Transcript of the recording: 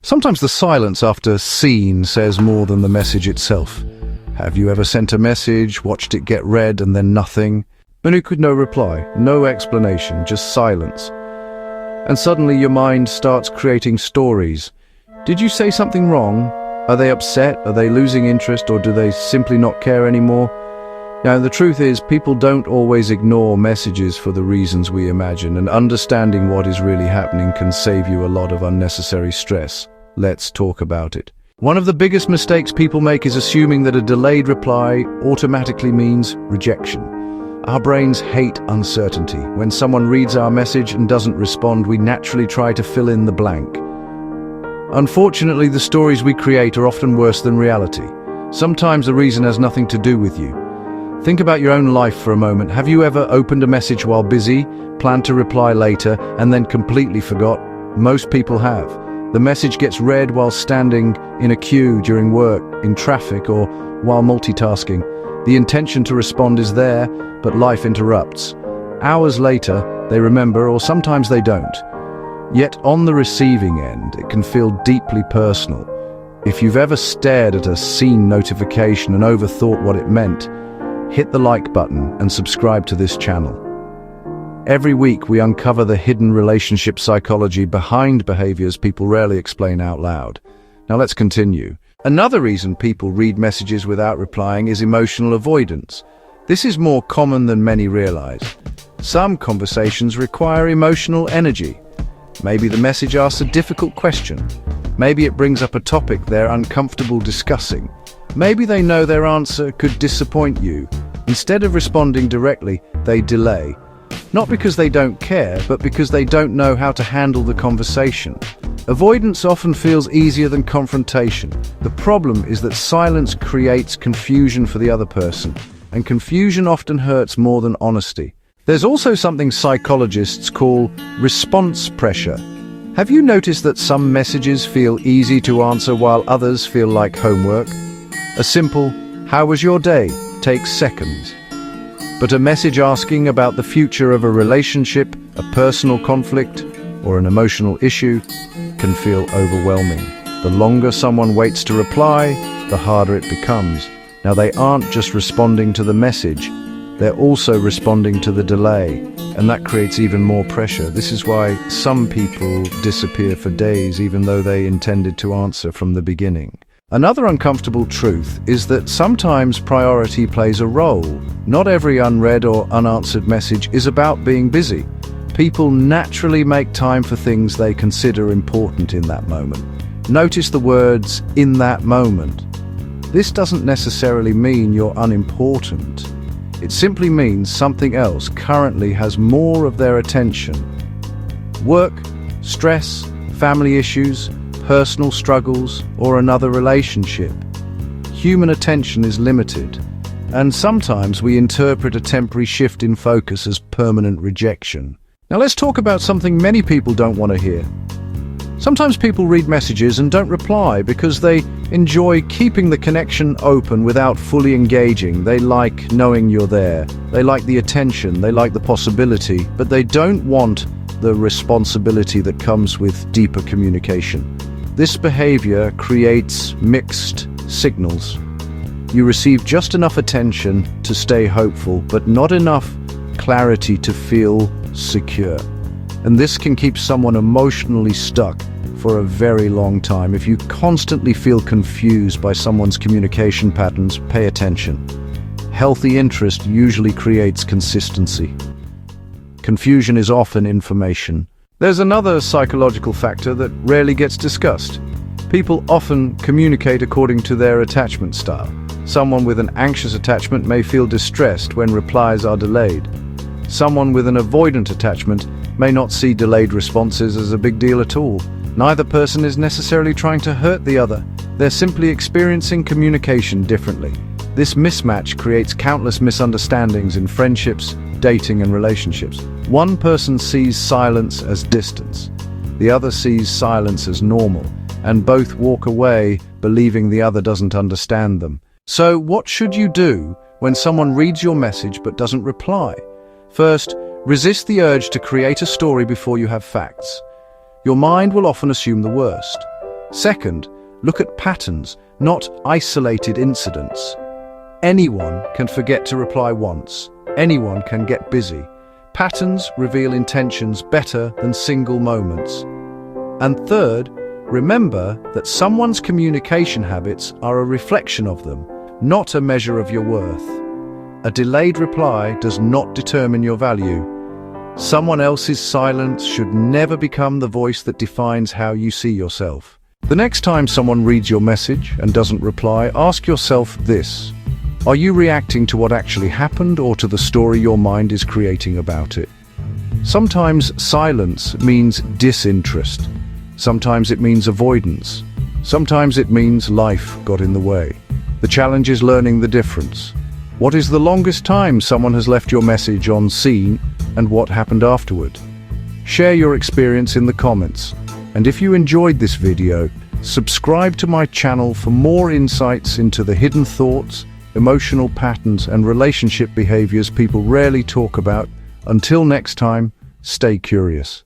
Sometimes the silence after seen says more than the message itself. Have you ever sent a message, watched it get read, and then nothing? No reply, no explanation, just silence. And suddenly your mind starts creating stories. Did you say something wrong? Are they upset? Are they losing interest? Or do they simply not care anymore? Now, the truth is, people don't always ignore messages for the reasons we imagine, and understanding what is really happening can save you a lot of unnecessary stress. Let's talk about it. One of the biggest mistakes people make is assuming that a delayed reply automatically means rejection. Our brains hate uncertainty. When someone reads our message and doesn't respond, we naturally try to fill in the blank. Unfortunately, the stories we create are often worse than reality. Sometimes the reason has nothing to do with you. Think about your own life for a moment. Have you ever opened a message while busy, planned to reply later, and then completely forgot? Most people have. The message gets read while standing in a queue, during work, in traffic, or while multitasking. The intention to respond is there, but life interrupts. Hours later, they remember, or sometimes they don't. Yet on the receiving end, it can feel deeply personal. If you've ever stared at a seen notification and overthought what it meant, hit the like button and subscribe to this channel. Every week we uncover the hidden relationship psychology behind behaviors people rarely explain out loud. Now let's continue. Another reason people read messages without replying is emotional avoidance. This is more common than many realize. Some conversations require emotional energy. Maybe the message asks a difficult question. Maybe it brings up a topic they're uncomfortable discussing. Maybe they know their answer could disappoint you. Instead of responding directly, they delay. Not because they don't care, but because they don't know how to handle the conversation. Avoidance often feels easier than confrontation. The problem is that silence creates confusion for the other person, and confusion often hurts more than honesty. There's also something psychologists call response pressure. Have you noticed that some messages feel easy to answer while others feel like homework? A simple, "How was your day?" takes seconds. But a message asking about the future of a relationship, a personal conflict, or an emotional issue can feel overwhelming. The longer someone waits to reply, the harder it becomes. Now, they aren't just responding to the message, they're also responding to the delay, and that creates even more pressure. This is why some people disappear for days, even though they intended to answer from the beginning. Another uncomfortable truth is that sometimes priority plays a role. Not every unread or unanswered message is about being busy. People naturally make time for things they consider important in that moment. Notice the words, "in that moment." This doesn't necessarily mean you're unimportant. It simply means something else currently has more of their attention. Work, stress, family issues, personal struggles, or another relationship. Human attention is limited, and sometimes we interpret a temporary shift in focus as permanent rejection. Now let's talk about something many people don't want to hear. Sometimes people read messages and don't reply because they enjoy keeping the connection open without fully engaging. They like knowing you're there. They like the attention. They like the possibility, but they don't want the responsibility that comes with deeper communication. This behavior creates mixed signals. You receive just enough attention to stay hopeful, but not enough clarity to feel secure. And this can keep someone emotionally stuck for a very long time. If you constantly feel confused by someone's communication patterns, pay attention. Healthy interest usually creates consistency. Confusion is often information. There's another psychological factor that rarely gets discussed. People often communicate according to their attachment style. Someone with an anxious attachment may feel distressed when replies are delayed. Someone with an avoidant attachment may not see delayed responses as a big deal at all. Neither person is necessarily trying to hurt the other. They're simply experiencing communication differently. This mismatch creates countless misunderstandings in friendships, dating, and relationships. One person sees silence as distance. The other sees silence as normal, and both walk away believing the other doesn't understand them. So what should you do when someone reads your message but doesn't reply? First, resist the urge to create a story before you have facts. Your mind will often assume the worst. Second, look at patterns, not isolated incidents. Anyone can forget to reply once. Anyone can get busy. Patterns reveal intentions better than single moments. And third, remember that someone's communication habits are a reflection of them, not a measure of your worth. A delayed reply does not determine your value. Someone else's silence should never become the voice that defines how you see yourself. The next time someone reads your message and doesn't reply, ask yourself this: are you reacting to what actually happened or to the story your mind is creating about it? Sometimes silence means disinterest. Sometimes it means avoidance. Sometimes it means life got in the way. The challenge is learning the difference. What is the longest time someone has left your message unseen, and what happened afterward? Share your experience in the comments. And if you enjoyed this video, subscribe to my channel for more insights into the hidden thoughts, emotional patterns, and relationship behaviors people rarely talk about. Until next time, stay curious.